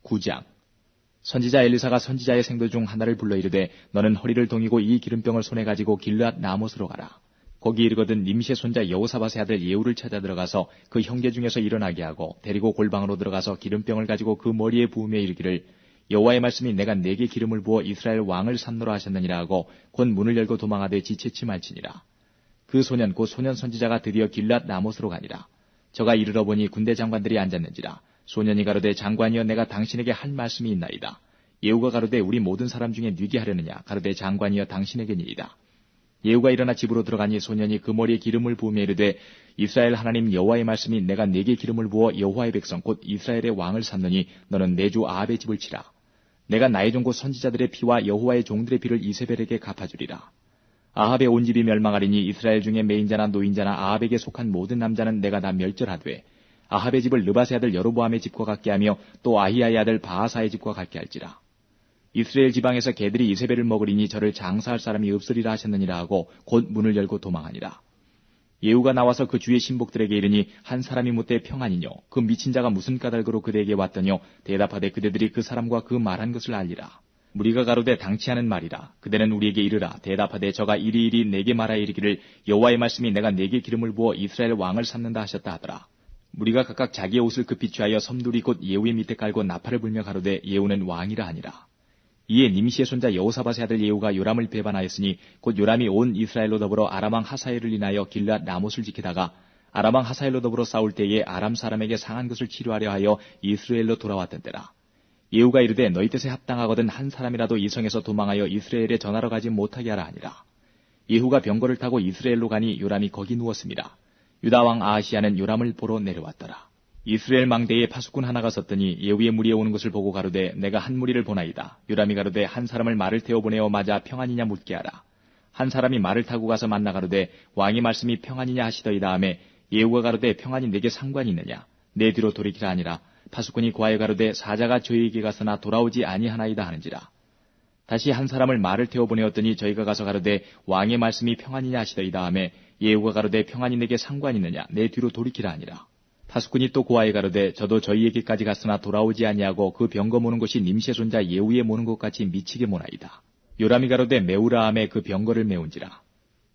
9장. 선지자 엘리사가 선지자의 생도 중 하나를 불러 이르되 너는 허리를 동이고 이 기름병을 손에 가지고 길르앗 나못으로 가라. 거기 이르거든 님시의 손자 여호사밧의 아들 예후를 찾아 들어가서 그 형제 중에서 일어나게 하고 데리고 골방으로 들어가서 기름병을 가지고 그 머리에 부으며 이르기를 여호와의 말씀이 내가 네게 기름을 부어 이스라엘 왕을 삼노라 하셨느니라 하고 곧 문을 열고 도망하되 지체치 말지니라. 그 소년 곧 소년 선지자가 드디어 길르앗 나못으로 가니라. 저가 이르러 보니 군대 장관들이 앉았는지라. 소년이 가로되 장관이여 내가 당신에게 할 말씀이 있나이다. 예후가 가로되 우리 모든 사람 중에 뉘게 하려느냐. 가로되 장관이여 당신에게니이다. 예후가 일어나 집으로 들어가니 소년이 그 머리에 기름을 부으며 이르되 이스라엘 하나님 여호와의 말씀이 내가 네게 기름을 부어 여호와의 백성 곧 이스라엘의 왕을 삼느니 너는 내 주 아합의 집을 치라. 내가 나의 종 곧 선지자들의 피와 여호와의 종들의 피를 이세벨에게 갚아주리라. 아합의 온 집이 멸망하리니 이스라엘 중에 매인자나 노인자나 아합에게 속한 모든 남자는 내가 다 멸절하되 아합의 집을 느밧의 아들 여로보암의 집과 같게 하며 또 아히야의 아들 바하사의 집과 같게 할지라. 이스라엘 지방에서 개들이 이세벨을 먹으리니 저를 장사할 사람이 없으리라 하셨느니라 하고 곧 문을 열고 도망하니라. 예후가 나와서 그 주의 신복들에게 이르니 한 사람이 묻되 평안이뇨. 그 미친 자가 무슨 까닭으로 그대에게 왔더뇨. 대답하되 그대들이 그 사람과 그 말한 것을 알리라. 무리가 가로되 당치 않은 말이라. 그대는 우리에게 이르라. 대답하되 저가 이리이리 내게 말하여 이르기를 여호와의 말씀이 내가 네게 기름을 부어 이스라엘 왕을 삼는다 하셨다 하더라. 무리가 각각 자기의 옷을 급히 취하여 섬둘이 곧 예후의 밑에 깔고 나팔을 불며 가로되 예후는 왕이라 하니라. 이에 님시의 손자 여호사밧의 아들 예후가 요람을 배반하였으니 곧 요람이 온 이스라엘로 더불어 아람 왕 하사엘을 인하여 길르앗 나못을 지키다가 아람 왕 하사엘로 더불어 싸울 때에 아람 사람에게 상한 것을 치료하려 하여 이스라엘로 돌아왔던 때라. 예후가 이르되 너희 뜻에 합당하거든 한 사람이라도 이 성에서 도망하여 이스라엘에 전하러 가지 못하게 하라 하니라. 예후가 병거를 타고 이스라엘로 가니 요람이 거기 누웠습니다. 유다 왕 아하시야는 요람을 보러 내려왔더라. 이스라엘 망대에 파수꾼 하나가 섰더니 예후의 무리에 오는 것을 보고 가로되 내가 한 무리를 보나이다. 요람이 가로되 한 사람을 말을 태워 보내어 맞아 평안이냐 묻게 하라. 한 사람이 말을 타고 가서 만나 가로되 왕의 말씀이 평안이냐 하시더이다 하매 예후가 가로되 평안이 내게 상관이 있느냐. 내 뒤로 돌이키라 하니라. 파수꾼이 고하여 가로되 사자가 저희에게 가서나 돌아오지 아니하나이다 하는지라. 다시 한 사람을 말을 태워 보내었더니 저희가 가서 가로되 왕의 말씀이 평안이냐 하시더이다 하매 예후가 가로되 평안이 내게 상관이 있느냐. 내 뒤로 돌이키라 하니라. 파수꾼이 또 고하여 가로되 저도 저희에게까지 갔으나 돌아오지 아니하고 그 병거 모는 것이 님시의 손자 예후의 모는 것 같이 미치게 모나이다. 요람이 가로되 메우라 하매 그 병거를 메운지라.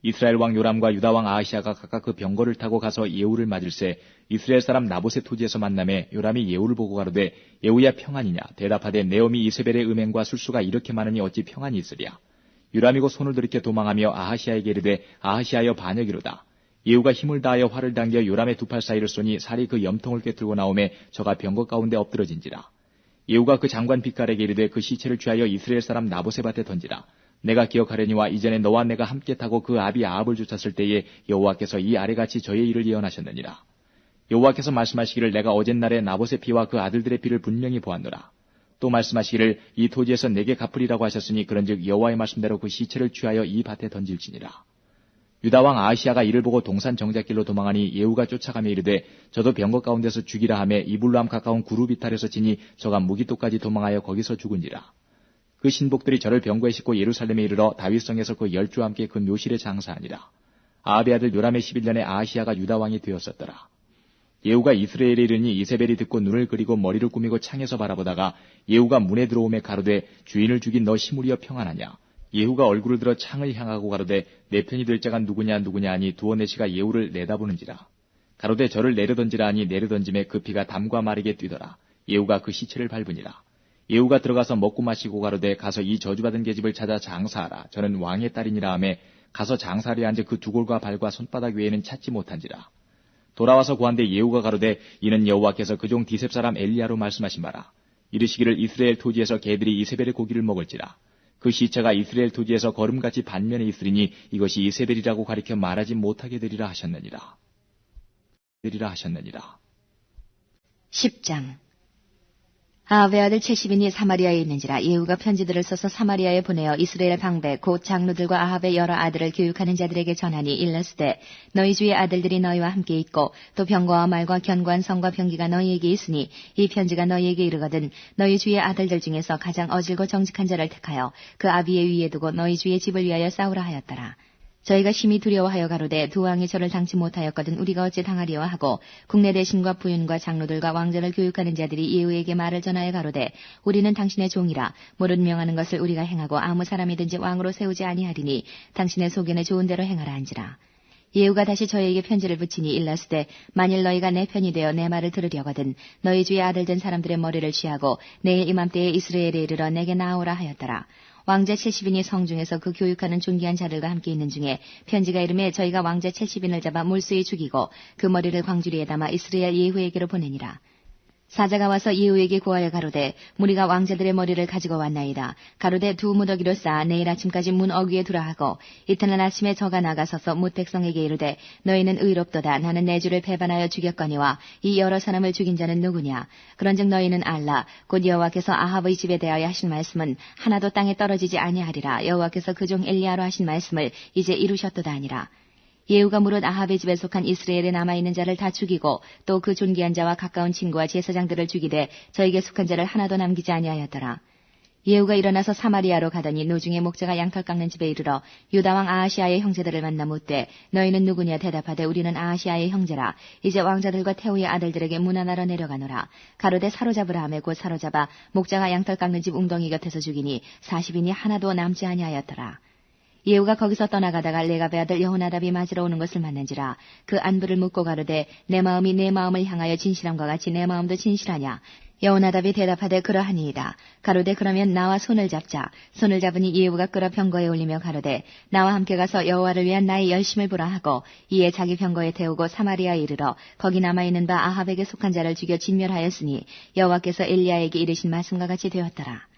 이스라엘 왕 요람과 유다 왕 아하시야가 각각 그 병거를 타고 가서 예후를 맞을새 이스라엘 사람 나봇의 토지에서 만남에 요람이 예후를 보고 가로되 예후야 평안이냐. 대답하되 내 어미 이세벨의 음행과 술수가 이렇게 많으니 어찌 평안이 있으랴. 요람이고 손을 들이켜 도망하며 아하시야에게 이르되 아하시야여 반역이로다. 예후가 힘을 다하여 활을 당겨 요람의 두 팔 사이를 쏘니 살이 그 염통을 꿰뚫고 나오매 저가 병거 가운데 엎드러진지라. 예후가 그 장관 빗갈에게 이르되 그 시체를 취하여 이스라엘 사람 나봇의 밭에 던지라. 내가 기억하려니와 이전에 너와 내가 함께 타고 그 아비 아합을 쫓았을 때에 여호와께서 이 아래같이 저의 일을 예언하셨느니라. 여호와께서 말씀하시기를 내가 어젯날에 나봇의 피와 그 아들들의 피를 분명히 보았노라. 또 말씀하시기를 이 토지에서 내게 갚으리라고 하셨으니 그런즉 여호와의 말씀대로 그 시체를 취하여 이 밭에 던질지니라. 유다 왕 아하시야가 이를 보고 동산 정작길로 도망하니 예후가 쫓아가며 이르되 저도 병거 가운데서 죽이라 하매 이블람 가까운 구루 비탈에서 치니 저가 무기토까지 도망하여 거기서 죽은지라. 그 신복들이 저를 병거에 싣고 예루살렘에 이르러 다윗성에서 그 열주와 함께 그 묘실에 장사하니라. 아합의 아들 요람의 11년에 아하시야가 유다 왕이 되었었더라. 예후가 이스라엘에 이르니 이세벨이 듣고 눈을 그리고 머리를 꾸미고 창에서 바라보다가 예후가 문에 들어오매 가로되 주인을 죽인 너 시므리여 평안하냐. 예후가 얼굴을 들어 창을 향하고 가로되 내 편이 될 자가 누구냐 하니 두어 내시가 예후를 내다보는지라. 가로되 저를 내려던지라 하니 내려던짐에 그 피가 담과 마르게 뛰더라. 예후가 그 시체를 밟으니라. 예후가 들어가서 먹고 마시고 가로되 가서 이 저주받은 계집을 찾아 장사하라. 저는 왕의 딸이니라 하매 가서 장사하려 한즉 그 두골과 발과 손바닥 외에는 찾지 못한지라. 돌아와서 고한데 예후가 가로되 이는 여호와께서 그종 디셉 사람 엘리야로 말씀하신 바라. 이르시기를 이스라엘 토지에서 개들이 이세벨의 고기를 먹을지라. 그 시체가 이스라엘 토지에서 거름같이 반면에 있으리니 이것이 이세벨이라고 가리켜 말하지 못하게 되리라 하셨느니라. 10장. 아합의 아들 채시빈이 사마리아에 있는지라. 예후가 편지들을 써서 사마리아에 보내어 이스라엘 방백 곧 장로들과 아합의 여러 아들을 교육하는 자들에게 전하니 일렀으되 너희 주의 아들들이 너희와 함께 있고 또 병거와 말과 견고한 성과 병기가 너희에게 있으니 이 편지가 너희에게 이르거든 너희 주의 아들들 중에서 가장 어질고 정직한 자를 택하여 그 아비의 위에 두고 너희 주의 집을 위하여 싸우라 하였더라. 저희가 심히 두려워하여 가로되 두 왕이 저를 당치 못하였거든 우리가 어찌 당하리요 하고 국내 대신과 부윤과 장로들과 왕전을 교육하는 자들이 예후에게 말을 전하여 가로되 우리는 당신의 종이라 무릇 명하는 것을 우리가 행하고 아무 사람이든지 왕으로 세우지 아니하리니 당신의 소견에 좋은 대로 행하라 한지라. 예후가 다시 저희에게 편지를 붙이니 일렀으되 만일 너희가 내 편이 되어 내 말을 들으려거든 너희 주의 아들 된 사람들의 머리를 취하고 내일 이맘때에 이스라엘에 이르러 내게 나오라 하였더라. 왕자 70인이 성중에서 그 교육하는 존귀한 자들과 함께 있는 중에 편지가 이름에 저희가 왕자 70인을 잡아 몰수히 죽이고 그 머리를 광주리에 담아 이스라엘 예후에게로 보내니라. 사자가 와서 예후에게 고하여 가로되 무리가 왕자들의 머리를 가지고 왔나이다. 가로되 두 무더기로 쌓아 내일 아침까지 문 어귀에 두라 하고 이튿날 아침에 저가 나가서서 뭇 백성에게 이르되 너희는 의롭도다. 나는 내 주를 배반하여 죽였거니와 이 여러 사람을 죽인 자는 누구냐. 그런즉 너희는 알라. 곧 여호와께서 아합의 집에 대하여 하신 말씀은 하나도 땅에 떨어지지 아니하리라. 여호와께서 그 종 엘리야로 하신 말씀을 이제 이루셨도다 하니라. 예후가 무릇 아합의 집에 속한 이스라엘에 남아있는 자를 다 죽이고 또 그 존귀한 자와 가까운 친구와 제사장들을 죽이되 저에게 속한 자를 하나도 남기지 아니하였더라. 예후가 일어나서 사마리아로 가더니 노중에 목자가 양털 깎는 집에 이르러 유다왕 아하시아의 형제들을 만나 묻되 너희는 누구냐 대답하되 우리는 아하시아의 형제라. 이제 왕자들과 태후의 아들들에게 문안하러 내려가노라. 가로되 사로잡으라 하매 곧 사로잡아 목자가 양털 깎는 집 웅덩이 곁에서 죽이니 40인이 하나도 남지 아니하였더라. 예후가 거기서 떠나가다가 레갑의 아들 여호나답이 맞으러 오는 것을 만난지라. 그 안부를 묻고 가로되 내 마음이 내 마음을 향하여 진실함과 같이 내 마음도 진실하냐. 여호나답이 대답하되 그러하니이다. 가로되 그러면 나와 손을 잡자. 손을 잡으니 예후가 끌어 병거에 올리며 가로되 나와 함께 가서 여호와를 위한 나의 열심을 보라 하고 이에 자기 병거에 태우고 사마리아에 이르러 거기 남아있는 바 아합에게 속한 자를 죽여 진멸하였으니 여호와께서 엘리야에게 이르신 말씀과 같이 되었더라.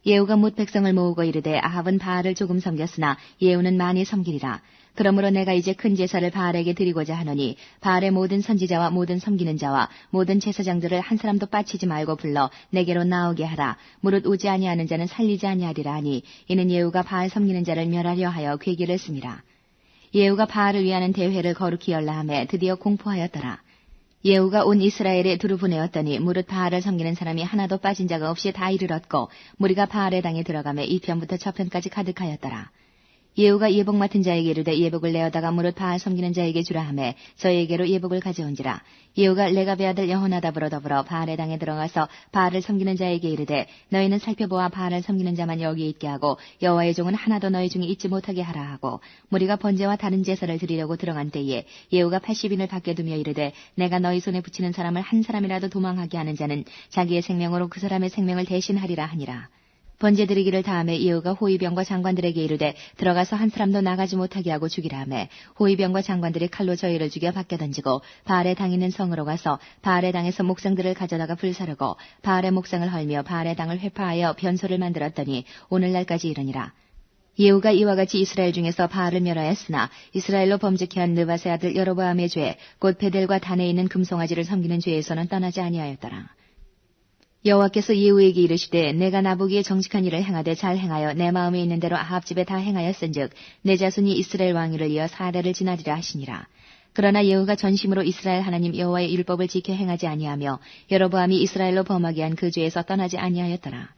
예후가 뭇 백성을 모으고 이르되 아합은 바알을 조금 섬겼으나 예후는 많이 섬기리라. 그러므로 내가 이제 큰 제사를 바알에게 드리고자 하노니 바알의 모든 선지자와 모든 섬기는 자와 모든 제사장들을 한 사람도 빠치지 말고 불러 내게로 나오게 하라. 무릇 오지 아니하는 자는 살리지 아니하리라 하니 이는 예후가 바알 섬기는 자를 멸하려 하여 궤기를 씁니다. 예후가 바알을 위하는 대회를 거룩히 열라 하매 드디어 공포하였더라. 예후가 온 이스라엘에 두루 보내었더니 무릇 바알을 섬기는 사람이 하나도 빠진 자가 없이 다 이르렀고 무리가 바알의 당에 들어가매 이편부터 저편까지 가득하였더라. 예후가 예복 맡은 자에게 이르되 예복을 내어다가 무릇 바알 섬기는 자에게 주라 하매 저에게로 예복을 가져온지라. 예후가 레갑의 아들 여호나답으로 더불어 바알의 당에 들어가서 바알을 섬기는 자에게 이르되 너희는 살펴보아 바알을 섬기는 자만 여기에 있게 하고 여호와의 종은 하나도 너희 중에 있지 못하게 하라 하고 무리가 번제와 다른 제사를 드리려고 들어간 때에 예후가 80인을 밖에 두며 이르되 내가 너희 손에 붙이는 사람을 한 사람이라도 도망하게 하는 자는 자기의 생명으로 그 사람의 생명을 대신하리라 하니라. 번제 드리기를 다음에 예후가 호위병과 장관들에게 이르되 들어가서 한 사람도 나가지 못하게 하고 죽이라 하매 호위병과 장관들이 칼로 저희를 죽여 밖에 던지고 바알의 당 있는 성으로 가서 바알의 당에서 목상들을 가져다가 불사르고 바알의 목상을 헐며 바알의 당을 회파하여 변소를 만들었더니 오늘날까지 이르니라. 예후가 이와 같이 이스라엘 중에서 바알을 멸하였으나 이스라엘로 범죄케 한 느밧의 아들 여로보암의 죄 곧 베델과 단에 있는 금송아지를 섬기는 죄에서는 떠나지 아니하였더라. 여호와께서 예후에게 이르시되 내가 나보기에 정직한 일을 행하되 잘 행하여 내 마음에 있는 대로 아합 집에 다 행하였은즉 내 자손이 이스라엘 왕위를 이어 4대를 지나리라 하시니라. 그러나 예후가 전심으로 이스라엘 하나님 여호와의 율법을 지켜 행하지 아니하며 여로보암이 이스라엘로 범하게 한 그 죄에서 떠나지 아니하였더라.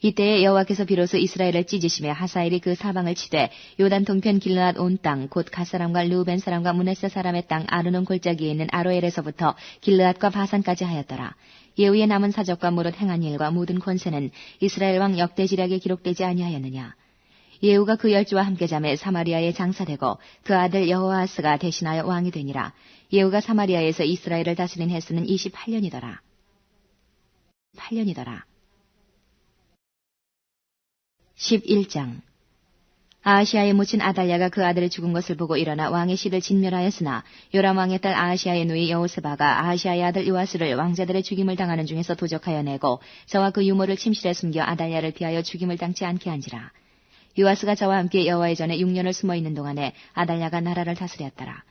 이때에 여호와께서 비로소 이스라엘을 찢으시며 하사엘이 그 사방을 치되 요단 동편 길르앗 온 땅 곧 갓 사람과 르우벤 사람과 므낫세 사람의 땅 아르논 골짜기에 있는 아로엘에서부터 길르앗과 바산까지 하였더라. 예후의 남은 사적과 무릇 행한 일과 모든 권세는 이스라엘 왕 역대지략에 기록되지 아니하였느냐. 예후가 그 열주와 함께 잠에 사마리아에 장사되고 그 아들 여호아스가 대신하여 왕이 되니라. 예후가 사마리아에서 이스라엘을 다스린 횟수는 28년이더라. 11장 아하시아의 모친 아달랴가 그 아들의 죽은 것을 보고 일어나 왕의 씨를 진멸하였으나 요람 왕의 딸 아하시아의 누이 여호스바가 아하시아의 아들 요아스를 왕자들의 죽임을 당하는 중에서 도적하여 내고 저와 그 유모를 침실에 숨겨 아달랴를 피하여 죽임을 당치 않게 한지라. 요아스가 저와 함께 여호와의 전에 6년을 숨어 있는 동안에 아달랴가 나라를 다스렸더라.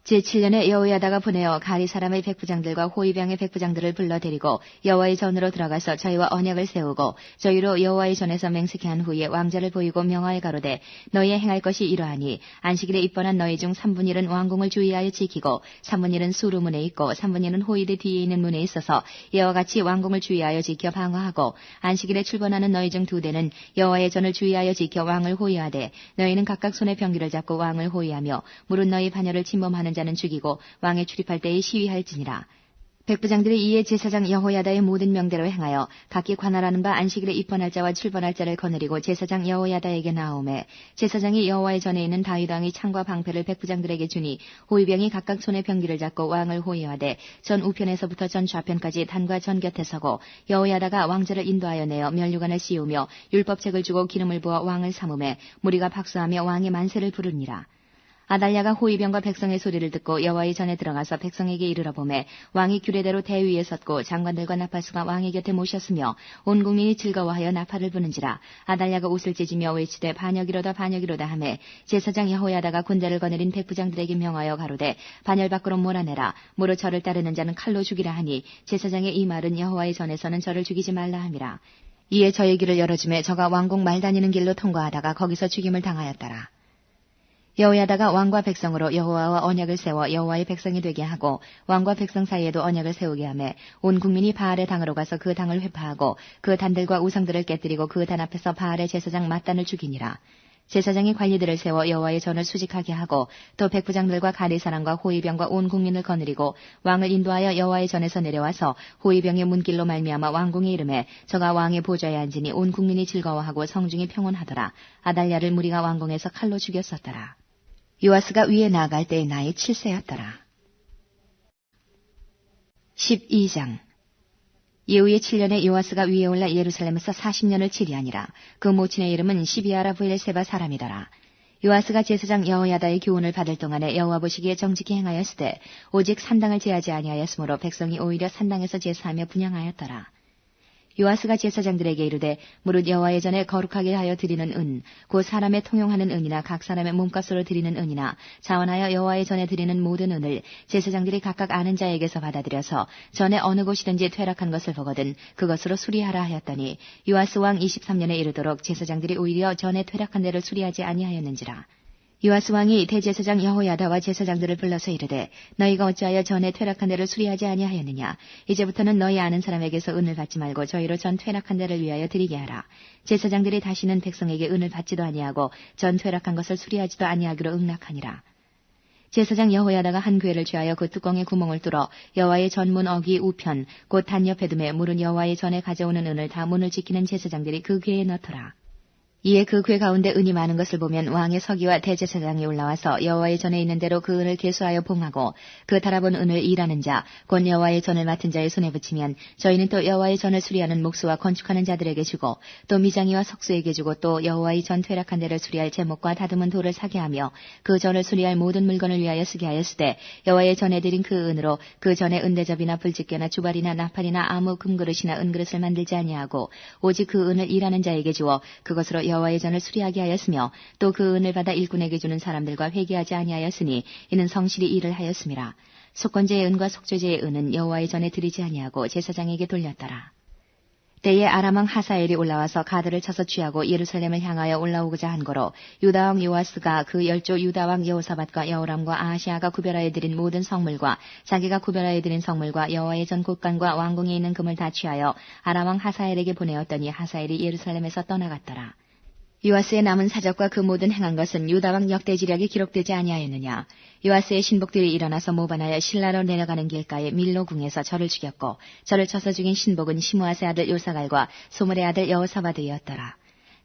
제7년에 여호야다가 보내어 가리 사람의 백부장들과 호위병의 백부장들을 불러 데리고 여호와의 전으로 들어가서 저희와 언약을 세우고 저희로 여호와의 전에서 맹세케 한 후에 왕자를 보이고 명하여 가로되 너희의 행할 것이 이러하니 안식일에 입번한 너희 중 3분의 1은 왕궁을 주의하여 지키고 3분의 1은 수루문에 있고 3분의 1은 호위대 뒤에 있는 문에 있어서 이와 같이 왕궁을 주의하여 지켜 방어하고 안식일에 출번하는 너희 중 2대는 여호와의 전을 주의하여 지켜 왕을 호위하되 너희는 각각 손에 병기를 잡고 왕을 호위하며 물은 너희 반열을 침범하는 자는 죽이고 왕에 출입할 때에 시위할지니라. 백부장들이 이에 제사장 여호야다의 모든 명대로 행하여 각기 관할하는 바 안식일에 입번할 자와 출번할 자를 거느리고 제사장 여호야다에게 나오매 제사장이 여호와의 전에 있는 다윗 왕이 창과 방패를 백부장들에게 주니 호위병이 각각 손에 병기를 잡고 왕을 호위하되 전 우편에서부터 전 좌편까지 단과 전 곁에 서고 여호야다가 왕자를 인도하여 내어 면류관을 씌우며 율법책을 주고 기름을 부어 왕을 삼음에 무리가 박수하며 왕의 만세를 부르니라. 아달랴가 호위병과 백성의 소리를 듣고 여호와의 전에 들어가서 백성에게 이르러 보매 왕이 규례대로 대위에 섰고 장관들과 나팔수가 왕의 곁에 모셨으며 온 국민이 즐거워하여 나팔을 부는지라. 아달랴가 옷을 찢으며 외치되 반역이로다 반역이로다 하매 제사장 여호야다가 군대를 거느린 백부장들에게 명하여 가로되 반열 밖으로 몰아내라. 무로 저를 따르는 자는 칼로 죽이라 하니 제사장의 이 말은 여호와의 전에서는 저를 죽이지 말라 함이라. 이에 저의 길을 열어주매 저가 왕궁 말 다니는 길로 통과하다가 거기서 죽임을 당하였더라. 여호야다가 왕과 백성으로 여호와와 언약을 세워 여호와의 백성이 되게 하고 왕과 백성 사이에도 언약을 세우게 하며 온 국민이 바알의 당으로 가서 그 당을 회파하고 그 단들과 우상들을 깨뜨리고 그 단 앞에서 바알의 제사장 맏단을 죽이니라. 제사장이 관리들을 세워 여호와의 전을 수직하게 하고 또 백부장들과 가리 사람과 호위병과 온 국민을 거느리고 왕을 인도하여 여호와의 전에서 내려와서 호위병의 문길로 말미암아 왕궁에 이르매 저가 왕의 보좌에 앉으니 온 국민이 즐거워하고 성중이 평온하더라. 아달랴를 무리가 왕궁에서 칼로 죽였었더라. 요아스가 위에 나아갈 때의 나이 7세였더라. 12장 예후의 7년에 요아스가 위에 올라 예루살렘에서 40년을 치리하니라. 그 모친의 이름은 시비아라 브엘세바 사람이더라. 요아스가 제사장 여호야다의 교훈을 받을 동안에 여호와 보시기에 정직히 행하였으되 오직 산당을 제하지 아니하였으므로 백성이 오히려 산당에서 제사하며 분향하였더라. 요아스가 제사장들에게 이르되 무릇 여호와의 전에 거룩하게 하여 드리는 은 곧 사람의 통용하는 은이나 각 사람의 몸값으로 드리는 은이나 자원하여 여호와의 전에 드리는 모든 은을 제사장들이 각각 아는 자에게서 받아들여서 전에 어느 곳이든지 퇴락한 것을 보거든 그것으로 수리하라 하였더니 요아스 왕 23년에 이르도록 제사장들이 오히려 전에 퇴락한 데를 수리하지 아니하였는지라. 요아스 왕이 대제사장 여호야다와 제사장들을 불러서 이르되 너희가 어찌하여 전에 퇴락한 데를 수리하지 아니하였느냐. 이제부터는 너희 아는 사람에게서 은을 받지 말고 저희로 전 퇴락한 데를 위하여 드리게 하라. 제사장들이 다시는 백성에게 은을 받지도 아니하고 전 퇴락한 것을 수리하지도 아니하기로 응낙하니라. 제사장 여호야다가 한 궤를 취하여 그 뚜껑에 구멍을 뚫어 여호와의 전문 어기 우편 곧 단 옆에 두매 물은 여호와의 전에 가져오는 은을 다 문을 지키는 제사장들이 그 궤에 넣더라. 이에 그 궤 가운데 은이 많은 것을 보면 왕의 서기와 대제사장이 올라와서 여호와의 전에 있는 대로 그 은을 계수하여 봉하고 그 달아본 은을 일하는 자, 곧 여호와의 전을 맡은 자의 손에 붙이면 저희는 또 여호와의 전을 수리하는 목수와 건축하는 자들에게 주고 또 미장이와 석수에게 주고 또 여호와의 전 퇴락한 데를 수리할 제목과 다듬은 돌을 사게 하며 그 전을 수리할 모든 물건을 위하여 쓰게 하였으되 여호와의 전에 드린 그 은으로 그 전에 은대접이나 불집게나 주발이나 나팔이나 아무 금그릇이나 은그릇을 만들지 아니하고 오직 그 은을 일하는 자에게 주어 그것으로 여호와의 전을 수리하게 하였으며 또 그 은을 받아 일꾼에게 주는 사람들과 회개하지 아니하였으니 이는 성실히 일을 하였음이라. 속건제의 은과 속죄제의 은은 여호와의 전에 드리지 아니하고 제사장에게 돌렸더라. 때에 아람 왕 하사엘이 올라와서 가드를 쳐서 취하고 예루살렘을 향하여 올라오고자 한 거로 유다 왕 요아스가 그 열조 유다 왕 여호사밧과 여호람과 아하시아가 구별하여 드린 모든 성물과 자기가 구별하여 드린 성물과 여호와의 전 곳간과 왕궁에 있는 금을 다 취하여 아람 왕 하사엘에게 보내었더니 하사엘이 예루살렘에서 떠나갔더라. 요아스의 남은 사적과 그 모든 행한 것은 유다왕 역대지략에 기록되지 아니하였느냐. 요아스의 신복들이 일어나서 모반하여 실라로 내려가는 길가에 밀로궁에서 저를 죽였고 저를 쳐서 죽인 신복은 시므아스의 아들 요사갈과 소물의 아들 여호사밧이었더라.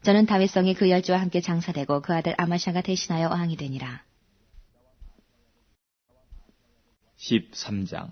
저는 다윗성이 그 열조와 함께 장사되고 그 아들 아마샤가 대신하여 왕이 되니라. 13장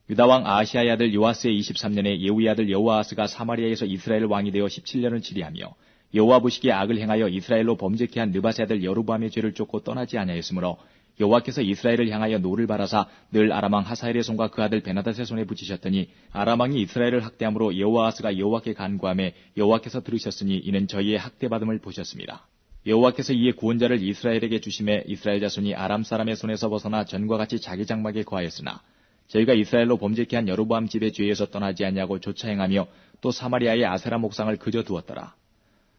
유다왕 아하시아의 아들 요아스의 23년에 예후의 아들 여호아하스가 사마리아에서 이스라엘 왕이 되어 17년을 치리하며 여호와 보시기에 악을 행하여 이스라엘로 범죄케 한 느밧의 아들 여로보암의 죄를 쫓고 떠나지 아니하였으므로 여호와께서 이스라엘을 향하여 노를 바라사 늘 아람 왕 하사엘의 손과 그 아들 베나닷의 손에 붙이셨더니 아람 왕이 이스라엘을 학대함으로 여호아하스가 여호와께 간구하매 여호와께서 들으셨으니 이는 저희의 학대받음을 보셨습니다. 여호와께서 이에 구원자를 이스라엘에게 주심에 이스라엘 자손이 아람 사람의 손에서 벗어나 전과 같이 자기 장막에 거하였으나 저희가 이스라엘로 범죄케 한 여로보암 집의 죄에서 떠나지 아니하고 조차 행하며 또 사마리아의 아세라 목상을 그저 두었더라.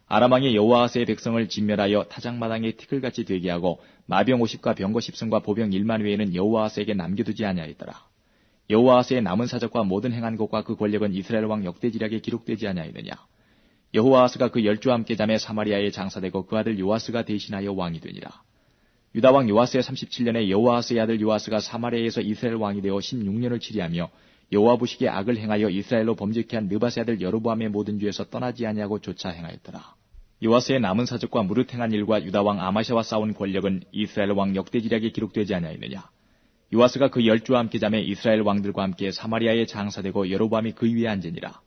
아람 왕이 여호아하스의 백성을 진멸하여 타작마당에 티끌같이 되게 하고 마병 50과 병거 10승과 보병 1만 외에는 여호아하스에게 남겨두지 아니하였더라. 여호아하스의 남은 사적과 모든 행한 것과 그 권력은 이스라엘 왕 역대지략에 기록되지 아니하였느냐. 여호아하스가 그 10주와 함께 잠에 사마리아에 장사되고 그 아들 요아스가 대신하여 왕이 되니라. 유다 왕 요아스의 37년에 여호아하스의 아들 요아스가 사마리아에서 이스라엘 왕이 되어 16년을 치리하며 여호와 보시기에 악을 행하여 이스라엘로 범죄케 한 느밧의 아들 여로보암의 모든 죄에서 떠나지 아니하고 조차 행하였더라. 요아스의 남은 사적과 무릇 행한 일과 유다 왕 아마샤와 싸운 권력은 이스라엘 왕 역대지략에 기록되지 아니하였느냐. 요아스가 그 10주와 함께 잠에 이스라엘 왕들과 함께 사마리아에 장사되고 여로보암이 그 위에 앉으니라.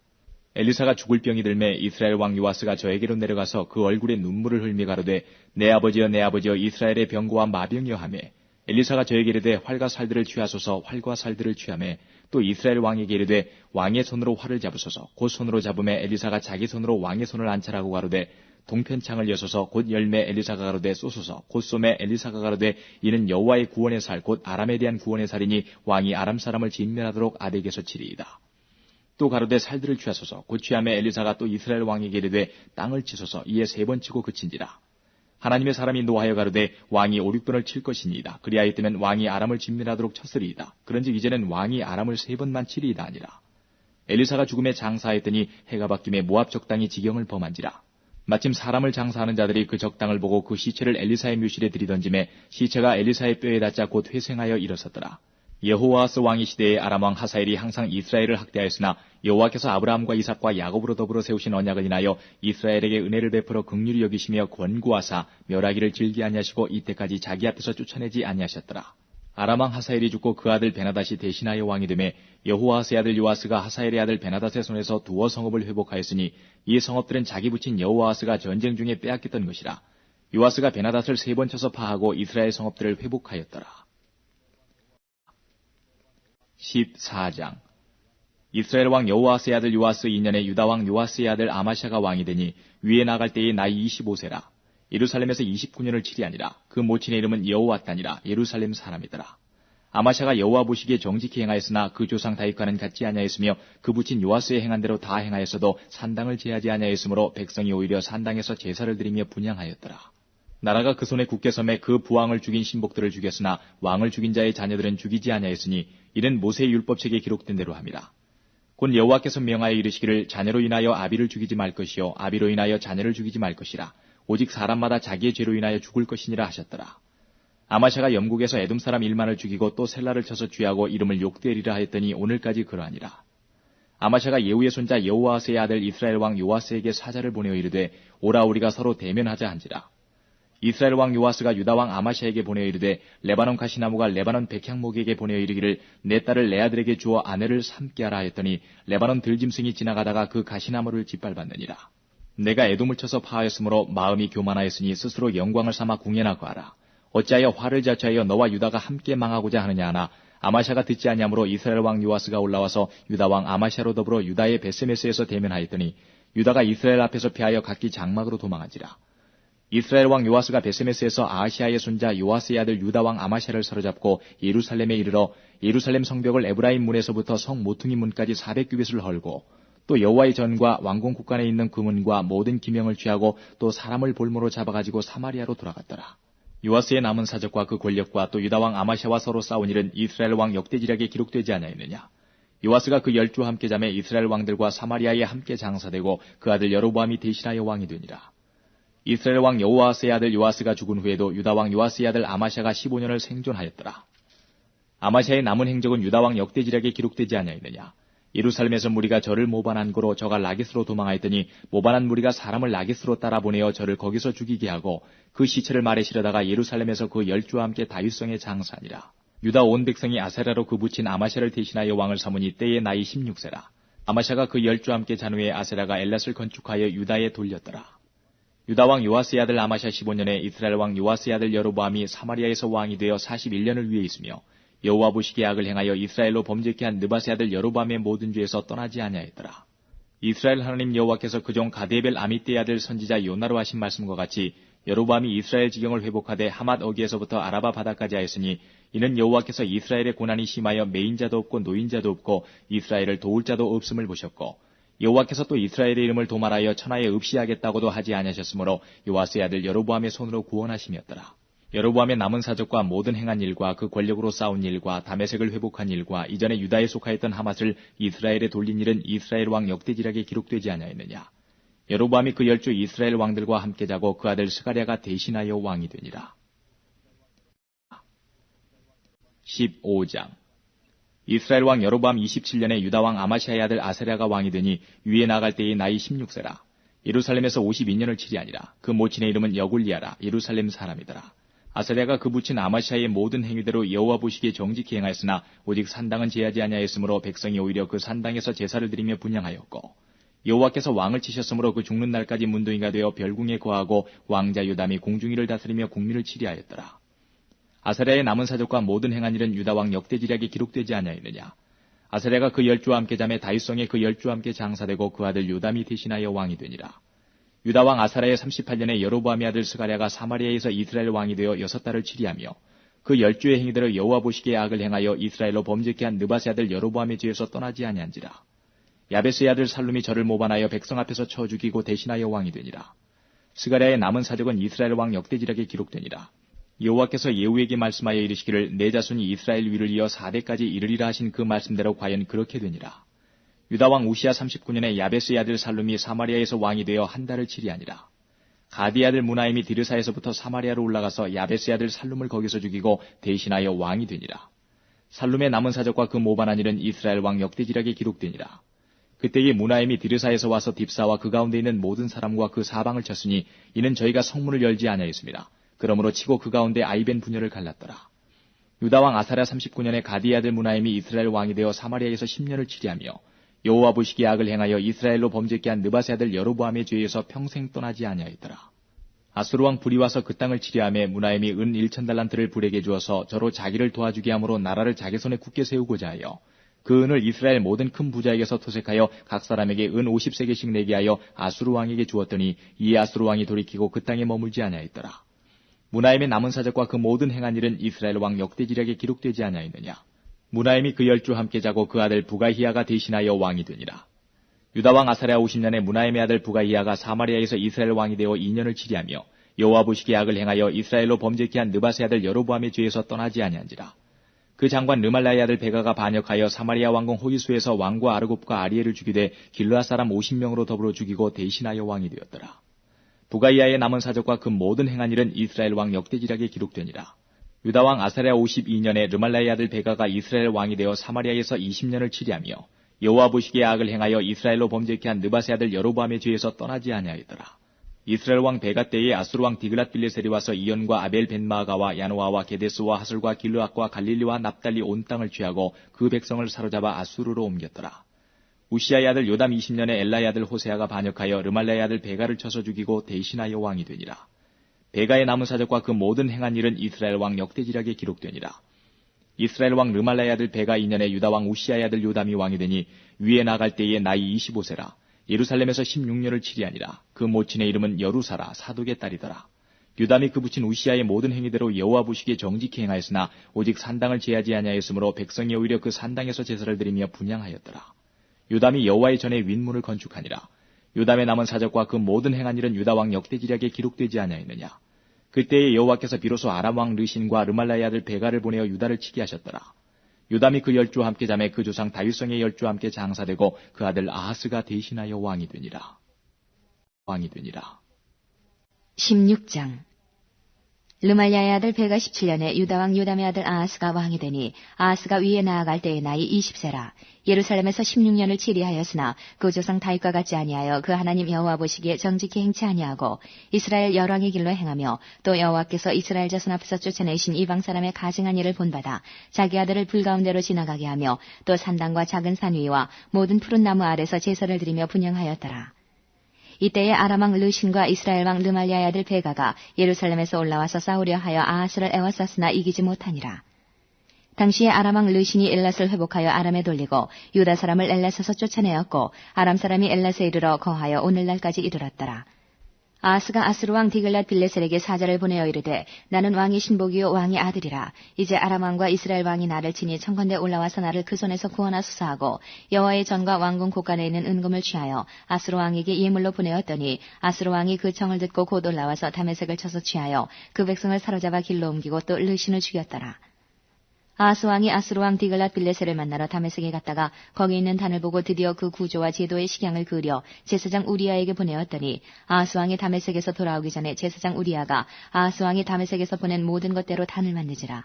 엘리사가 죽을 병이 들매 이스라엘 왕 요아스가 저에게로 내려가서 그 얼굴에 눈물을 흘미 가로되 내 아버지여 내 아버지여 이스라엘의 병거와 마병이여 하매 엘리사가 저에게 이르되 활과 살들을 취하소서 활과 살들을 취하매 또 이스라엘 왕에게 이르되 왕의 손으로 활을 잡으소서 곧 손으로 잡음에 엘리사가 자기 손으로 왕의 손을 안찰하고 가로되 동편창을 여소서 곧 열매 엘리사가 가로되 쏘소서 곧 쏘매 엘리사가 가로되 이는 여호와의 구원의 살 곧 아람에 대한 구원의 살이니 왕이 아람 사람을 진멸하도록 아덱에서 치리이다. 또 가로되 살들을 취하소서 곧 취하매 엘리사가 또 이스라엘 왕에게 이르되 땅을 치소서 이에 3번 치고 그친지라. 하나님의 사람이 노하여 가로되 왕이 5, 6번을 칠 것이니이다. 그리하였다면 왕이 아람을 진멸하도록 쳤으리이다. 그런즉 이제는 왕이 아람을 3번만 치리이다 아니라. 엘리사가 죽음에 장사하였더니 해가 바뀜에 모압 적당이 지경을 범한지라. 마침 사람을 장사하는 자들이 그 적당을 보고 그 시체를 엘리사의 묘실에 들이던짐에 시체가 엘리사의 뼈에 닿자 곧 회생하여 일어섰더라. 여호아하스 왕의 시대에 아람 왕 하사엘이 항상 이스라엘을 학대하였으나 여호와께서 아브라함과 이삭과 야곱으로 더불어 세우신 언약을 인하여 이스라엘에게 은혜를 베풀어 긍휼히 여기시며 권고하사 멸하기를 즐기 아니하시고 이때까지 자기 앞에서 쫓아내지 아니하셨더라. 아람 왕 하사엘이 죽고 그 아들 베나닷이 대신하여 왕이 되매 여호아하스의 아들 요아스가 하사엘의 아들 베나닷의 손에서 두어 성읍을 회복하였으니 이 성읍들은 자기 부친 여호아하스가 전쟁 중에 빼앗겼던 것이라. 요아스가 베나닷을 3번 쳐서 파하고 이스라엘 성읍들을 회복하였더라. 14장. 이스라엘 왕 여호아스의 아들 요아스 2년에 유다 왕 요아스의 아들 아마샤가 왕이 되니 위에 나갈 때의 나이 25세라. 예루살렘에서 29년을 치리하니라. 그 모친의 이름은 여호와따니라. 예루살렘 사람이더라. 아마샤가 여호와 보시기에 정직히 행하였으나 그 조상 다윗과는 같지 아니하였으며 그 부친 요아스의 행한 대로 다 행하였어도 산당을 제하지 아니하였으므로 백성이 오히려 산당에서 제사를 드리며 분향하였더라. 나라가 그 손에 굳게 섬에 그 부왕을 죽인 신복들을 죽였으나 왕을 죽인 자의 자녀들은 죽이지 아니하였으니 이는 모세의 율법책에 기록된 대로 함이라. 곧 여호와께서 명하여 이르시기를 자녀로 인하여 아비를 죽이지 말 것이요 아비로 인하여 자녀를 죽이지 말 것이라. 오직 사람마다 자기의 죄로 인하여 죽을 것이니라 하셨더라. 아마샤가 영국에서 에돔 사람 1만을 죽이고 또 셀라를 쳐서 쥐하고 이름을 욕되리라 하였더니 오늘까지 그러하니라. 아마샤가 예후의 손자 여호아스의 아들 이스라엘 왕 요아스에게 사자를 보내어 이르되 오라 우리가 서로 대면하자 한지라. 이스라엘 왕 요아스가 유다 왕 아마샤에게 보내어 이르되 레바논 가시나무가 레바논 백향목에게 보내어 이르기를 내 딸을 내 아들에게 주어 아내를 삼게 하라 했더니 레바논 들짐승이 지나가다가 그 가시나무를 짓밟았느니라. 내가 에돔을 쳐서 파하였으므로 마음이 교만하였으니 스스로 영광을 삼아 궁예나 구하라. 어찌하여 화를 자초하여 너와 유다가 함께 망하고자 하느냐 하나 아마샤가 듣지 아니하므로 이스라엘 왕 요아스가 올라와서 유다 왕 아마샤로 더불어 유다의 베세메스에서 대면하였더니 유다가 이스라엘 앞에서 피하여 각기 장막으로 도망한지라. 이스라엘 왕 요아스가 베세메스에서 아하시아의 손자 요아스의 아들 유다 왕 아마샤를 사로잡고 예루살렘에 이르러 예루살렘 성벽을 에브라임 문에서부터 성 모퉁이 문까지 400규빗을 헐고 또 여호와의 전과 왕궁 국간에 있는 그 문과 모든 기명을 취하고 또 사람을 볼모로 잡아가지고 사마리아로 돌아갔더라. 요아스의 남은 사적과 그 권력과 또 유다 왕 아마샤와 서로 싸운 일은 이스라엘 왕 역대지략에 기록되지 아니하였느냐. 요아스가 그 10주와 함께 잠에 이스라엘 왕들과 사마리아에 함께 장사되고 그 아들 여로보암이 대신하여 왕이 되니라. 이스라엘 왕 여호아스의 아들 요아스가 죽은 후에도 유다 왕 요아스의 아들 아마샤가 15년을 생존하였더라. 아마샤의 남은 행적은 유다 왕 역대지략에 기록되지 아니하였느냐. 예루살렘에서 무리가 저를 모반한 고로 저가 라깃으로 도망하였더니 모반한 무리가 사람을 라깃으로 따라 보내어 저를 거기서 죽이게 하고 그 시체를 말에 실어다가 예루살렘에서 그 10주와 함께 다윗성에 장사하니라. 유다 온 백성이 아세라로 그 부친 아마샤를 대신하여 왕을 삼으니 때의 나이 16세라. 아마샤가 그 10주와 함께 잔 후에 아세라가 엘랏을 건축하여 유다에 돌렸더라. 유다 왕 요아스의 아들 아마샤 15년에 이스라엘 왕 요아스의 아들 여로보암이 사마리아에서 왕이 되어 41년을 위해 있으며 여호와 보시기에 악을 행하여 이스라엘로 범죄케 한 느밧의 아들 여로보암의 모든 죄에서 떠나지 아니하였더라. 이스라엘 하나님 여호와께서 그종 가데벨 아미떼의 아들 선지자 요나로 하신 말씀과 같이 여로보암이 이스라엘 지경을 회복하되 하맛 어기에서부터 아라바 바다까지 하였으니 이는 여호와께서 이스라엘의 고난이 심하여 매인 자도 없고 노인 자도 없고 이스라엘을 도울 자도 없음을 보셨고 여호와께서 또 이스라엘의 이름을 도말하여 천하에 없이하겠다고도 하지 아니하셨으므로 요아스의 아들 여로보암의 손으로 구원하심이었더라. 여로보암의 남은 사적과 모든 행한 일과 그 권력으로 싸운 일과 다메섹을 회복한 일과 이전에 유다에 속하였던 하맛을 이스라엘에 돌린 일은 이스라엘 왕 역대지략에 기록되지 아니하였느냐. 여로보암이 그 10주 이스라엘 왕들과 함께 자고 그 아들 스가랴가 대신하여 왕이 되니라. 15장 이스라엘 왕 여로보암 27년에 유다 왕 아마시아의 아들 아사랴가 왕이 되니 위에 나갈 때의 나이 16세라. 예루살렘에서 52년을 치리하니라. 그 모친의 이름은 여굴리아라. 예루살렘 사람이더라. 아사랴가 그 부친 아마시아의 모든 행위대로 여호와 보시기에 정직히 행하였으나 오직 산당은 제하지 아니하였으므로 백성이 오히려 그 산당에서 제사를 드리며 분향하였고 여호와께서 왕을 치셨으므로 그 죽는 날까지 문둥이가 되어 별궁에 거하고 왕자 요담이 공중위를 다스리며 국민을 치리하였더라. 아사랴의 남은 사적과 모든 행한 일은 유다 왕 역대지략에 기록되지 아니하였느냐. 아사랴가 그 10주와 함께 잠에 다윗성에 그 10주와 함께 장사되고 그 아들 요담이 대신하여 왕이 되니라. 유다 왕 아사랴의 38년에 여로보암의 아들 스가랴가 사마리아에서 이스라엘 왕이 되어 6달을 치리하며 그 10주의 행위대로 여호와 보시기에 악을 행하여 이스라엘로 범죄케 한 느밧의 아들 여로보암의 죄에서 떠나지 아니한지라. 야베스의 아들 살룸이 저를 모반하여 백성 앞에서 쳐 죽이고 대신하여 왕이 되니라. 스가랴의 남은 사적은 이스라엘 왕 역대지략에 기록되니라. 여호와께서 예후에게 말씀하여 이르시기를 내 자손이 이스라엘 위를 이어 4대까지 이르리라 하신 그 말씀대로 과연 그렇게 되니라. 유다 왕 우시야 39년에 야베스의 아들 살룸이 사마리아에서 왕이 되어 한 달을 치리하니라. 가디의 아들 무나임이 디르사에서부터 사마리아로 올라가서 야베스의 아들 살룸을 거기서 죽이고 대신하여 왕이 되니라. 살룸의 남은 사적과 그 모반한 일은 이스라엘 왕 역대지략에 기록되니라. 그때에 무나임이 디르사에서 와서 딥사와 그 가운데 있는 모든 사람과 그 사방을 쳤으니 이는 저희가 성문을 열지 아니하였습니다. 그러므로 치고 그 가운데 아이벤 분열을 갈랐더라. 유다 왕 아사랴 39년에 가디의 아들 무나임이 이스라엘 왕이 되어 사마리아에서 10년을 치리하며 여호와 보시기에 악을 행하여 이스라엘로 범죄케 한 느밧의 아들 여로보암의 죄에서 평생 떠나지 아니하였더라. 아수르 왕 불이 와서 그 땅을 치리하며 무나임이 은 1,000달란트를 불에게 주어서 저로 자기를 도와주게 함으로 나라를 자기 손에 굳게 세우고자 하여 그 은을 이스라엘 모든 큰 부자에게서 토색하여 각 사람에게 은 50세계씩 내게 하여 아수르 왕에게 주었더니 이에 아수르 왕이 돌이키고 그 땅에 머물지 아니하였더라. 무나임의 남은 사적과 그 모든 행한 일은 이스라엘 왕 역대지략에 기록되지 아니하였느냐. 무나임이 그 10주 함께 자고 그 아들 부가히야가 대신하여 왕이 되니라. 유다 왕 아사랴 50년에 무나임의 아들 부가히야가 사마리아에서 이스라엘 왕이 되어 2년을 치리하며 여호와 보시기에 악을 행하여 이스라엘로 범죄케 한 느밧의 아들 여로보암의 죄에서 떠나지 아니한지라. 그 장관 르말라의 아들 베가가 반역하여 사마리아 왕궁 호기수에서 왕과 아르곱과 아리엘을 죽이되 길르앗 사람 50명으로 더불어 죽이고 대신하여 왕이 되었더라. 부가이아의 남은 사적과 그 모든 행한 일은 이스라엘 왕 역대지략에 기록되니라. 유다 왕 아사랴 52년에 르말라의 아들 베가가 이스라엘 왕이 되어 사마리아에서 20년을 치리하며 여호와 보시기에 악을 행하여 이스라엘로 범죄케 한 느밧의 아들 여로보암의 죄에서 떠나지 아니하였더라. 이스라엘 왕 베가 때에 아수르 왕 디글랏 빌레셀이 와서 이온과 아벨 벤마아가와 야노아와 게데스와 하슬과 길르앗과 갈릴리와 납달리 온 땅을 취하고 그 백성을 사로잡아 아수르로 옮겼더라. 우시아의 아들 요담 20년에 엘라의 아들 호세아가 반역하여 르말라의 아들 베가를 쳐서 죽이고 대신하여 왕이 되니라. 베가의 남은 사적과 그 모든 행한 일은 이스라엘 왕 역대지략에 기록되니라. 이스라엘 왕 르말라의 아들 베가 2년에 유다 왕 우시아의 아들 요담이 왕이 되니 위에 나갈 때에 나이 25세라. 예루살렘에서 16년을 치리하니라. 그 모친의 이름은 여루사라 사독의 딸이더라. 요담이 그 부친 우시아의 모든 행위대로 여호와 보시기에 정직히 행하였으나 오직 산당을 제하지 아니하였으므로 백성이 오히려 그 산당에서 제사를 드리며 분향하였더라. 요담이 여호와의 전에 윗문을 건축하니라. 요담의 남은 사적과 그 모든 행한 일은 유다 왕 역대지략에 기록되지 아니하였느냐. 그때에 여호와께서 비로소 아람 왕 르신과 르말라의 아들 베가를 보내어 유다를 치게 하셨더라. 요담이 그 10주와 함께 잠에 그 조상 다윗성의 10주와 함께 장사되고 그 아들 아하스가 대신하여 왕이 되니라. 16장 르말야의 아들 베가 17년에 유다 왕 요담의 아들 아하스가 왕이 되니 아하스가 위에 나아갈 때의 나이 20세라. 예루살렘에서 16년을 치리하였으나 그 조상 다윗과 같지 아니하여 그 하나님 여호와 보시기에 정직히 행치 아니하고 이스라엘 열왕의 길로 행하며 또 여호와께서 이스라엘 자손 앞에서 쫓아내신 이방 사람의 가증한 일을 본받아 자기 아들을 불 가운데로 지나가게 하며 또 산당과 작은 산 위와 모든 푸른 나무 아래서 제사를 드리며 분향하였더라. 이때에 아람 왕 르신과 이스라엘 왕 르말야의 아들 베가가 예루살렘에서 올라와서 싸우려 하여 아하스를 애워쌌으나 이기지 못하니라. 당시에 아람 왕 르신이 엘랏을 회복하여 아람에 돌리고 유다 사람을 엘랏에서 쫓아내었고 아람 사람이 엘랏에 이르러 거하여 오늘날까지 이르렀더라. 아하스가 아스루 왕 디글랏 빌레셀에게 사자를 보내어 이르되 나는 왕의 신복이요 왕의 아들이라. 이제 아람 왕과 이스라엘 왕이 나를 치니 청컨대 올라와서 나를 그 손에서 구원하소서 하고 여호와의 전과 왕궁 곳간에 있는 은금을 취하여 아스루 왕에게 예물로 보내었더니 아스루 왕이 그 청을 듣고 곧 올라와서 다메섹을 쳐서 취하여 그 백성을 사로잡아 길로 옮기고 또 르신을 죽였더라. 아하스 왕이 아스루 왕 디글랏 빌레셀을 만나러 다메섹에 갔다가 거기 있는 단을 보고 드디어 그 구조와 제도의 식양을 그려 제사장 우리아에게 보내었더니 아하스 왕이 다메섹에서 돌아오기 전에 제사장 우리아가 아하스 왕이 다메섹에서 보낸 모든 것대로 단을 만드지라.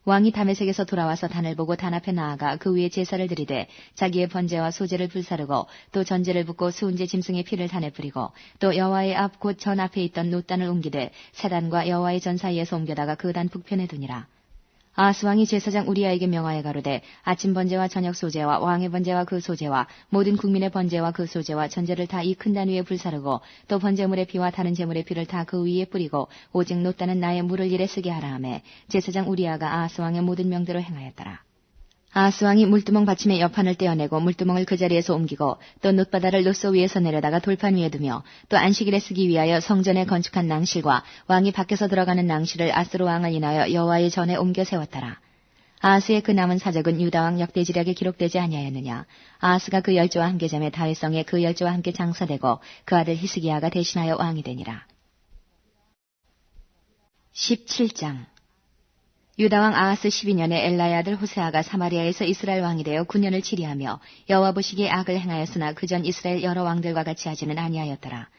왕이 다메섹에서 돌아와서 단을 보고 단 앞에 나아가 그 위에 제사를 드리되 자기의 번제와 소제를 불사르고 또 전제를 붓고 수은제 짐승의 피를 단에 뿌리고 또 여호와의 앞 곧 전 앞에 있던 놋단을 옮기되 새 단과 여호와의 전 사이에서 옮겨다가 그 단 북편에 두니라. 아하스 왕이 제사장 우리아에게 명하여 가로되 아침 번제와 저녁 소제와 왕의 번제와 그 소제와 모든 국민의 번제와 그 소제와 전제를 다 이 큰 단 위에 불사르고 또 번제물의 피와 다른 제물의 피를 다 그 위에 뿌리고 오직 놋단은 나의 물을 일에 쓰게 하라 하매 제사장 우리아가 아하스 왕의 모든 명대로 행하였더라. 아하스 왕이 물두멍 받침의 옆판을 떼어내고 물두멍을 그 자리에서 옮기고 또 놋바다를 놋소 위에서 내려다가 돌판 위에 두며 또 안식일에 쓰기 위하여 성전에 건축한 낭실과 왕이 밖에서 들어가는 낭실을 아스루 왕을 인하여 여호와의 전에 옮겨 세웠더라. 아하스의 그 남은 사적은 유다왕 역대지략에 기록되지 아니하였느냐. 아하스가 그 열조와 함께 잠에 다윗성에 그 열조와 함께 장사되고 그 아들 히스기야가 대신하여 왕이 되니라. 17장 유다왕 아하스 12년에 엘라의 아들 호세아가 사마리아에서 이스라엘 왕이 되어 9년을 치리하며 여호와 보시기에 악을 행하였으나 그전 이스라엘 여러 왕들과 같이 하지는 아니하였더라.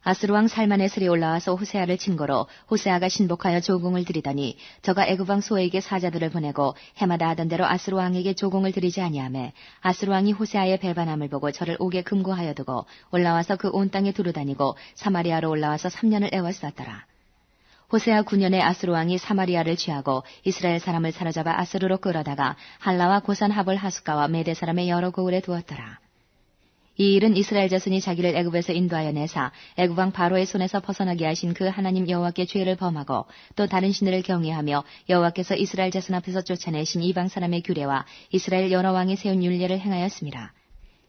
아스루 왕 살만에슬이 올라와서 호세아를 친고로 호세아가 신복하여 조공을 드리더니 저가 애굽 왕 소에게 사자들을 보내고 해마다 하던 대로 아스루 왕에게 조공을 드리지 아니하매 아스루 왕이 호세아의 배반함을 보고 저를 옥에 금고하여 두고 올라와서 그 온 땅에 두루다니고 사마리아로 올라와서 3년을 애워쌌더라. 호세아 9년에 아스루 왕이 사마리아를 취하고 이스라엘 사람을 사로잡아 아스루로 끌어다가 할라와 고산 하볼 하숫가와 메대 사람의 여러 고을에 두었더라. 이 일은 이스라엘 자손이 자기를 애굽에서 인도하여 내사 애굽 왕 바로의 손에서 벗어나게 하신 그 하나님 여호와께 죄를 범하고 또 다른 신들을 경외하며 여호와께서 이스라엘 자손 앞에서 쫓아내신 이방 사람의 규례와 이스라엘 여러 왕이 세운 율례를 행하였습니다.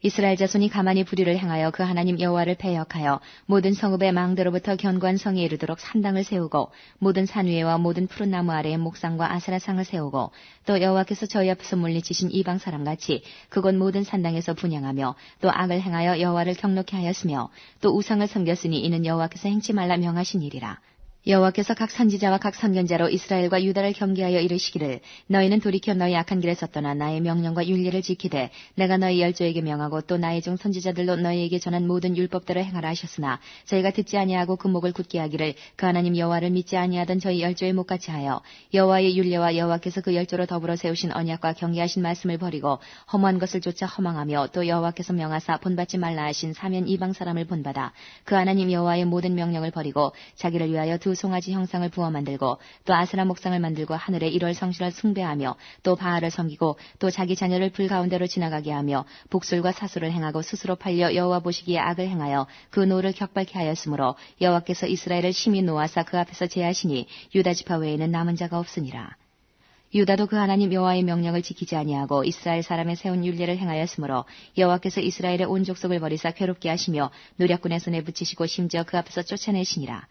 이스라엘 자손이 가만히 불의를 행하여 그 하나님 여호와를 배역하여 모든 성읍의 망대로부터 견고한 성에 이르도록 산당을 세우고 모든 산 위에와 모든 푸른 나무 아래에 목상과 아세라상을 세우고 또 여호와께서 저희 앞에서 물리치신 이방 사람같이 그곳 모든 산당에서 분향하며 또 악을 행하여 여호와를 경노케 하였으며 또 우상을 섬겼으니 이는 여호와께서 행치 말라 명하신 일이라. 여호와께서 각 선지자와 각 선견자로 이스라엘과 유다를 경계하여 이르시기를 너희는 돌이켜 너희 악한 길에서 떠나 나의 명령과 율례를 지키되 내가 너희 열조에게 명하고 또 나의 종 선지자들로 너희에게 전한 모든 율법대로 행하라 하셨으나 저희가 듣지 아니하고 그 목을 굳게 하기를 그 하나님 여호와를 믿지 아니하던 저희 열조의 목같이 하여 여호와의 율례와 여호와께서 그 열조로 더불어 세우신 언약과 경계하신 말씀을 버리고 허무한 것을 쫓아 허망하며 또 여호와께서 명하사 본받지 말라 하신 사면 이방 사람을 본받아 그 하나님 여호와의 모든 명령을 버리고 자기를 위하여 두 송아지 형상을 부어 만들고 또 아세라 목상을 만들고 하늘의 일월 성신을 숭배하며 또 바알을 섬기고 또 자기 자녀를 불 가운데로 지나가게 하며 복술과 사수를 행하고 스스로 팔려 여호와 보시기에 악을 행하여 그 노를 격발케 하였으므로 여호와께서 이스라엘을 심히 노하사 그 앞에서 제하시니 유다 지파 외에는 남은 자가 없으니라. 유다도 그 하나님 여호와의 명령을 지키지 아니하고 이스라엘 사람의 세운 율례를 행하였으므로 여호와께서 이스라엘의 온 족속을 버리사 괴롭게 하시며 노략군의 손에 붙이시고 심지어 그 앞에서 쫓아내시니라.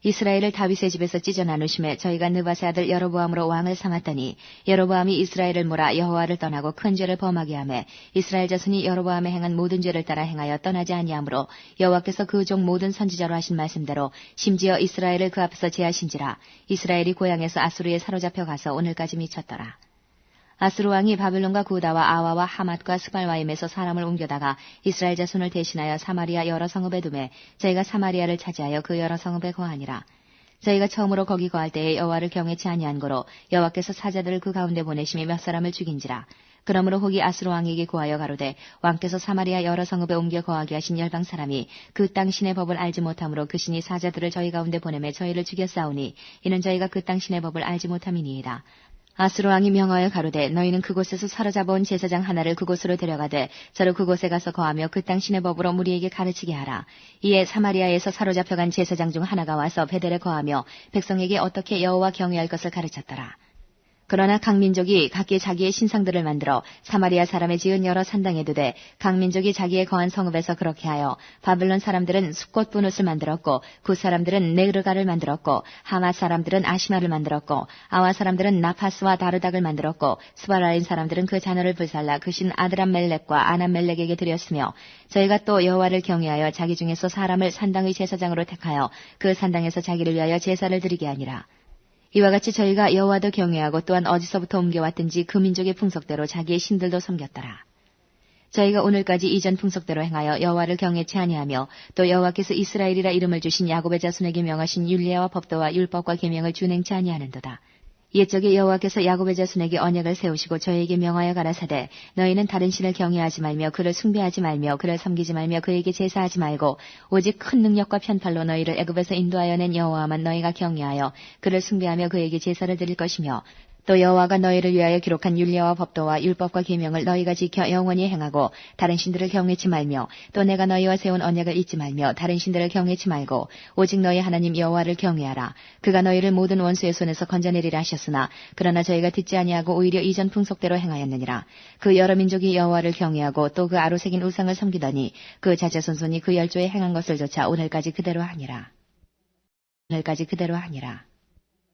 이스라엘을 다윗의 집에서 찢어 나누심에 저희가 느밧의 아들 여로보암으로 왕을 삼았더니 여로보암이 이스라엘을 몰아 여호와를 떠나고 큰 죄를 범하게 하매 이스라엘 자손이 여로보암에 행한 모든 죄를 따라 행하여 떠나지 아니하므로 여호와께서 그 종 모든 선지자로 하신 말씀대로 심지어 이스라엘을 그 앞에서 제하신지라. 이스라엘이 고향에서 아수르에 사로잡혀 가서 오늘까지 미쳤더라. 아스루 왕이 바벨론과 구다와 아와와 하맛과 스발와임에서 사람을 옮겨다가 이스라엘 자손을 대신하여 사마리아 여러 성읍에 두매 저희가 사마리아를 차지하여 그 여러 성읍에 거하니라. 저희가 처음으로 거기 거할 때에 여호와를 경외치 아니한 거로 여호와께서 사자들을 그 가운데 보내심이 몇 사람을 죽인지라. 그러므로 혹이 아스루 왕에게 고하여 가로되 왕께서 사마리아 여러 성읍에 옮겨 거하게 하신 열방 사람이 그 땅 신의 법을 알지 못함으로 그 신이 사자들을 저희 가운데 보내매 저희를 죽였사오니 이는 저희가 그 땅 신의 법을 알지 못함이니이다. 아스루 왕이 명하여 가로되 너희는 그곳에서 사로잡아온 제사장 하나를 그곳으로 데려가되 저로 그곳에 가서 거하며 그 땅 신의 법으로 무리에게 가르치게 하라. 이에 사마리아에서 사로잡혀간 제사장 중 하나가 와서 베델에 거하며 백성에게 어떻게 여호와 경외할 것을 가르쳤더라. 그러나 각 민족이 각기 자기의 신상들을 만들어 사마리아 사람의 지은 여러 산당에 두되 각 민족이 자기의 거한 성읍에서 그렇게 하여 바벨론 사람들은 숫꽃 분옷을 만들었고 굿 사람들은 네르가를 만들었고 하마 사람들은 아시마를 만들었고 아와 사람들은 나파스와 다르닥을 만들었고 스바라인 사람들은 그 자녀를 불살라 그 신 아드람멜렉과 아남멜렉에게 드렸으며 저희가 또 여호와를 경외하여 자기 중에서 사람을 산당의 제사장으로 택하여 그 산당에서 자기를 위하여 제사를 드리게 하니라. 이와 같이 저희가 여호와도 경외하고 또한 어디서부터 옮겨왔든지 그 민족의 풍속대로 자기의 신들도 섬겼더라. 저희가 오늘까지 이전 풍속대로 행하여 여호와를 경외치 아니하며 또 여호와께서 이스라엘이라 이름을 주신 야곱의 자손에게 명하신 율례와 법도와 율법과 계명을 준행치 아니하는도다. 옛적에 여호와께서 야곱의 자손에게 언약을 세우시고 저희에게 명하여 가라사대 너희는 다른 신을 경외하지 말며 그를 숭배하지 말며 그를 섬기지 말며 그에게 제사하지 말고 오직 큰 능력과 편팔로 너희를 애굽에서 인도하여 낸 여호와만 너희가 경외하여 그를 숭배하며 그에게 제사를 드릴 것이며 또 여호와가 너희를 위하여 기록한 율례와 법도와 율법과 계명을 너희가 지켜 영원히 행하고 다른 신들을 경외치 말며 또 내가 너희와 세운 언약을 잊지 말며 다른 신들을 경외치 말고 오직 너희 하나님 여호와를 경외하라. 그가 너희를 모든 원수의 손에서 건져내리라 하셨으나 그러나 저희가 듣지 아니하고 오히려 이전 풍속대로 행하였느니라. 그 여러 민족이 여호와를 경외하고 또 그 아로 새긴 우상을 섬기더니 그 자제손손이 그 열조에 행한 것을 조차 오늘까지 그대로 하니라.